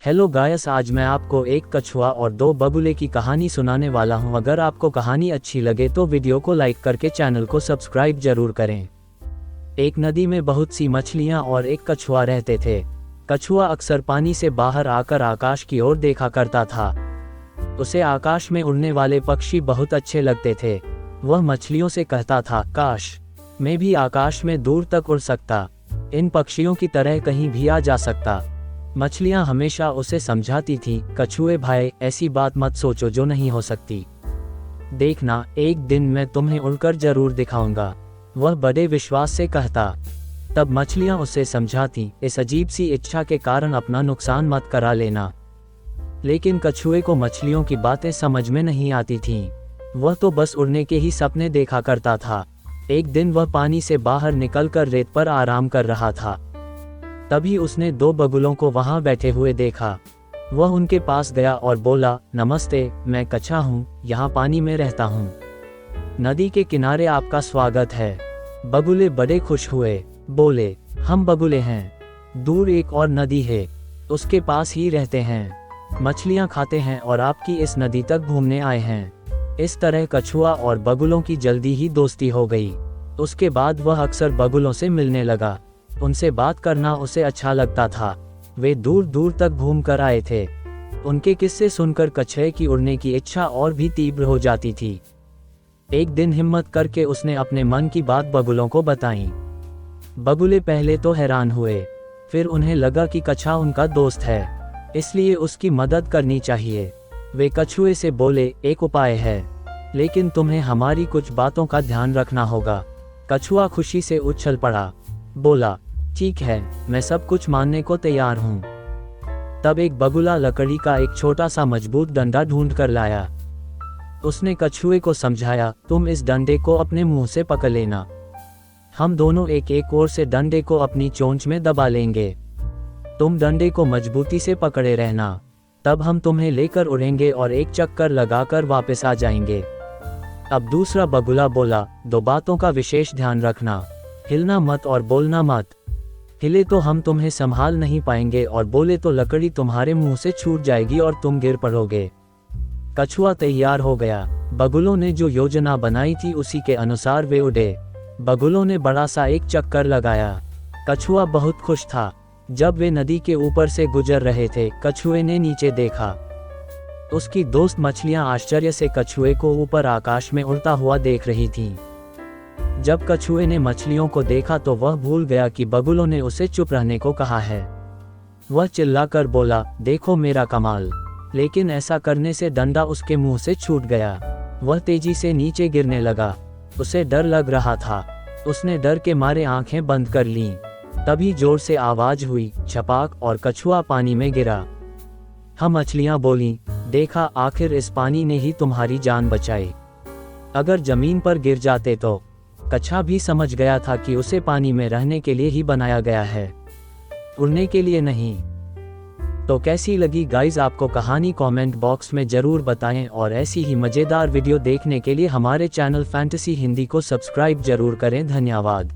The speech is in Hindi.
हेलो गायस, आज मैं आपको एक कछुआ और दो बगुले की कहानी सुनाने वाला हूं। अगर आपको कहानी अच्छी लगे तो वीडियो को लाइक करके चैनल को सब्सक्राइब जरूर करें। एक नदी में बहुत सी मछलियां और एक कछुआ रहते थे। कछुआ अक्सर पानी से बाहर आकर आकाश की ओर देखा करता था। उसे आकाश में उड़ने वाले पक्षी बहुत अच्छे लगते थे। वह मछलियों से कहता था, काश मैं भी आकाश में दूर तक उड़ सकता, इन पक्षियों की तरह कहीं भी आ जा सकता। मछलियां हमेशा उसे समझाती थीं, कछुए भाई, ऐसी बात मत सोचो जो नहीं हो सकती। देखना, एक दिन मैं तुम्हें उड़कर जरूर दिखाऊंगा, वह बड़े विश्वास से कहता। तब मछलियां उसे समझाती, इस अजीब सी इच्छा के कारण अपना नुकसान मत करा लेना। लेकिन कछुए को मछलियों की बातें समझ में नहीं आती थीं। वह तो बस उड़ने के ही सपने देखा करता था। एक दिन वह पानी से बाहर निकलकर रेत पर आराम कर रहा था। तभी उसने दो बगुलों को वहां बैठे हुए देखा। वह उनके पास गया और बोला, नमस्ते, मैं कछुआ हूँ, यहाँ पानी में रहता हूँ। नदी के किनारे आपका स्वागत है। बगुले बड़े खुश हुए, बोले, हम बगुले हैं, दूर एक और नदी है, उसके पास ही रहते हैं, मछलियाँ खाते हैं और आपकी इस नदी तक घूमने आए हैं। इस तरह कछुआ और बगुलों की जल्दी ही दोस्ती हो गई। उसके बाद वह अक्सर बगुलों से मिलने लगा। उनसे बात करना उसे अच्छा लगता था। वे दूर दूर तक घूम कर आए थे। उनके किस्से सुनकर कछुए की उड़ने की इच्छा और भी तीव्र हो जाती थी। एक दिन हिम्मत करके उसने अपने मन की बात बगुलों को बताई। बगुले पहले तो हैरान हुए, फिर उन्हें लगा कि कछुआ उनका दोस्त है, इसलिए उसकी मदद करनी चाहिए। वे कछुए से बोले, एक उपाय है, लेकिन तुम्हें हमारी कुछ बातों का ध्यान रखना होगा। कछुआ खुशी से उछल पड़ा, बोला, ठीक है, मैं सब कुछ मानने को तैयार हूँ। तब एक बगुला लकड़ी का एक छोटा सा मजबूत डंडा ढूंढ कर लाया। उसने कछुए को समझाया, तुम इस डंडे को अपने मुंह से पकड़ लेना, हम दोनों एक एक ओर से डंडे को अपनी चोंच में दबा लेंगे। तुम डंडे को मजबूती से पकड़े रहना, तब हम तुम्हें लेकर उड़ेंगे और एक चक्कर लगाकर वापस आ जाएंगे। अब दूसरा बगुला बोला, दो बातों का विशेष ध्यान रखना, हिलना मत और बोलना मत। हिले तो हम तुम्हें संभाल नहीं पाएंगे और बोले तो लकड़ी तुम्हारे मुंह से छूट जाएगी और तुम गिर पड़ोगे। कछुआ तैयार हो गया। बगुलों ने जो योजना बनाई थी उसी के अनुसार वे उड़े। बगुलों ने बड़ा सा एक चक्कर लगाया। कछुआ बहुत खुश था। जब वे नदी के ऊपर से गुजर रहे थे, कछुए ने नीचे देखा। उसकी दोस्त मछलियां आश्चर्य से कछुए को ऊपर आकाश में उड़ता हुआ देख रही थीं। जब कछुए ने मछलियों को देखा तो वह भूल गया कि बगुलों ने उसे चुप रहने को कहा है। वह चिल्लाकर बोला, देखो मेरा कमाल। लेकिन ऐसा करने से डंडा उसके मुंह से छूट गया। वह तेजी से नीचे गिरने लगा। उसे डर लग रहा था। उसने डर के मारे आंखें बंद कर लीं। तभी जोर से आवाज हुई, छपाक, और कछुआ पानी में गिरा। हम मछलियां बोलीं, देखा, आखिर इस पानी ने ही तुम्हारी जान बचाई, अगर जमीन पर गिर जाते तो। कछुआ भी समझ गया था कि उसे पानी में रहने के लिए ही बनाया गया है, उड़ने के लिए नहीं। तो कैसी लगी गाइस आपको कहानी, कमेंट बॉक्स में जरूर बताएं और ऐसी ही मजेदार वीडियो देखने के लिए हमारे चैनल फैंटेसी हिंदी को सब्सक्राइब जरूर करें। धन्यवाद।